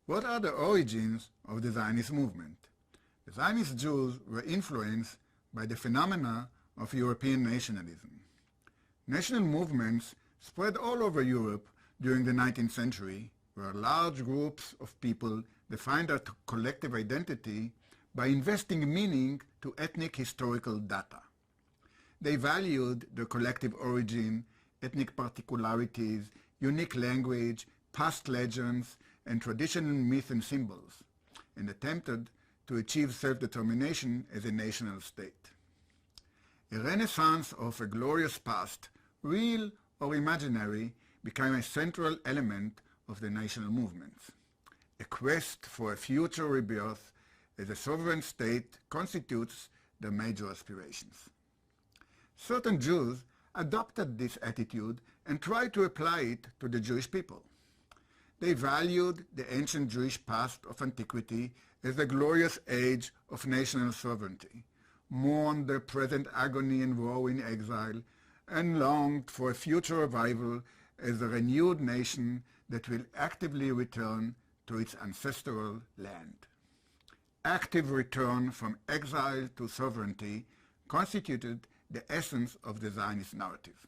What are the origins of the Zionist movement? The Zionist Jews were influenced by the phenomena of European nationalism. National movements spread all over Europe during the 19th century, where large groups of people defined their collective identity by investing meaning to ethnic historical data. They valued their collective origin, ethnic particularities, unique language, past legends, and traditional myths and symbols, and attempted to achieve self-determination as a national state. A renaissance of a glorious past, real or imaginary, became a central element of the national movements. A quest for a future rebirth as a sovereign state constitutes their major aspirations. Certain Jews adopted this attitude and tried to apply it to the Jewish people. They valued the ancient Jewish past of antiquity as the glorious age of national sovereignty, mourned their present agony and woe in exile, and longed for a future revival as a renewed nation that will actively return to its ancestral land. Active return from exile to sovereignty constituted the essence of the Zionist narrative.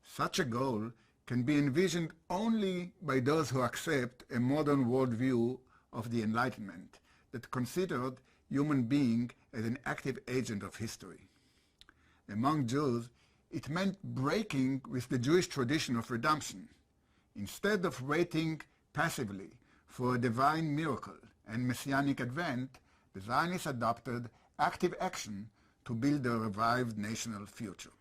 Such a goal can be envisioned only by those who accept a modern worldview of the Enlightenment that considered human being as an active agent of history. Among Jews, it meant breaking with the Jewish tradition of redemption. Instead of waiting passively for a divine miracle and messianic advent, the Zionists adopted active action to build a revived national future.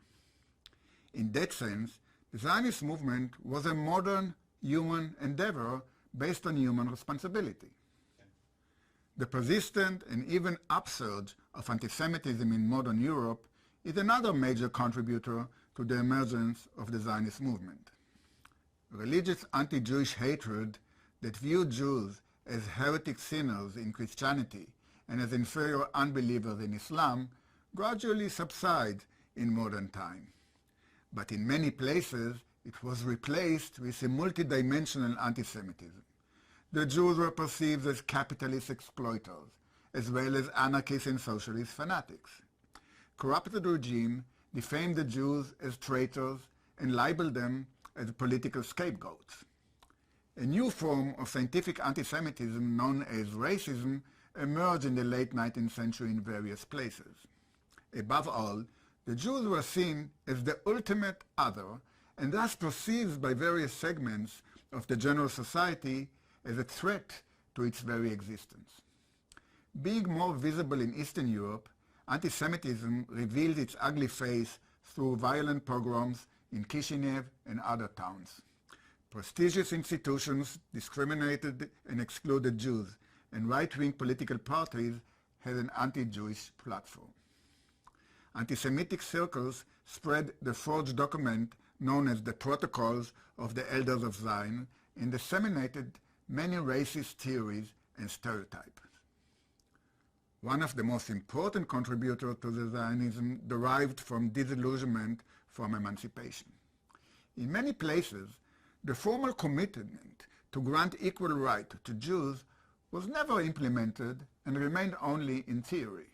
In that sense, the Zionist movement was a modern human endeavor based on human responsibility. The persistent and even upsurge of anti-Semitism in modern Europe is another major contributor to the emergence of the Zionist movement. Religious anti-Jewish hatred that viewed Jews as heretic sinners in Christianity and as inferior unbelievers in Islam gradually subsides in modern time. But in many places it was replaced with a multidimensional anti-Semitism. The Jews were perceived as capitalist exploiters, as well as anarchist and socialist fanatics. Corrupted regime defamed the Jews as traitors and labeled them as political scapegoats. A new form of scientific anti-Semitism known as racism emerged in the late 19th century in various places. Above all, the Jews were seen as the ultimate other and thus perceived by various segments of the general society as a threat to its very existence. Being more visible in Eastern Europe, anti-Semitism revealed its ugly face through violent pogroms in Kishinev and other towns. Prestigious institutions discriminated and excluded Jews, and right-wing political parties had an anti-Jewish platform. Anti-Semitic circles spread the forged document known as the Protocols of the Elders of Zion and disseminated many racist theories and stereotypes. One of the most important contributors to the Zionism derived from disillusionment from emancipation. In many places, the formal commitment to grant equal right to Jews was never implemented and remained only in theory.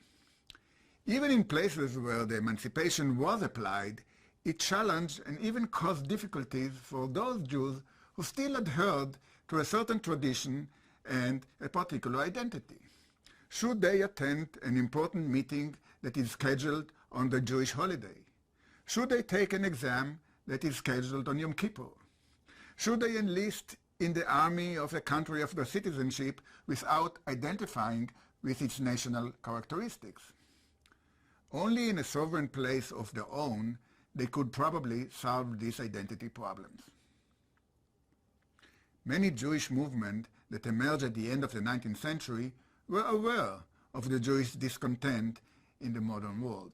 Even in places where the emancipation was applied, it challenged and even caused difficulties for those Jews who still adhered to a certain tradition and a particular identity. Should they attend an important meeting that is scheduled on the Jewish holiday? Should they take an exam that is scheduled on Yom Kippur? Should they enlist in the army of a country of their citizenship without identifying with its national characteristics? Only in a sovereign place of their own they could probably solve these identity problems. Many Jewish movements that emerged at the end of the 19th century were aware of the Jewish discontent in the modern world.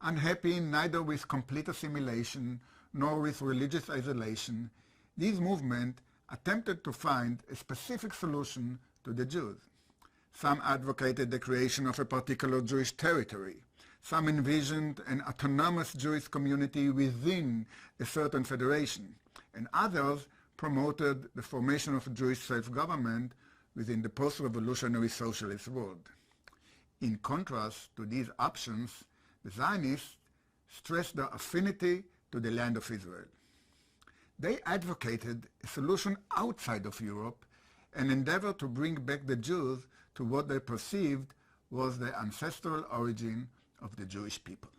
Unhappy neither with complete assimilation nor with religious isolation, these movements attempted to find a specific solution to the Jews. Some advocated the creation of a particular Jewish territory. Some envisioned an autonomous Jewish community within a certain federation, and others promoted the formation of a Jewish self-government within the post-revolutionary socialist world. In contrast to these options, the Zionists stressed their affinity to the land of Israel. They advocated a solution outside of Europe and endeavored to bring back the Jews to what they perceived was the ancestral origin of the Jewish people.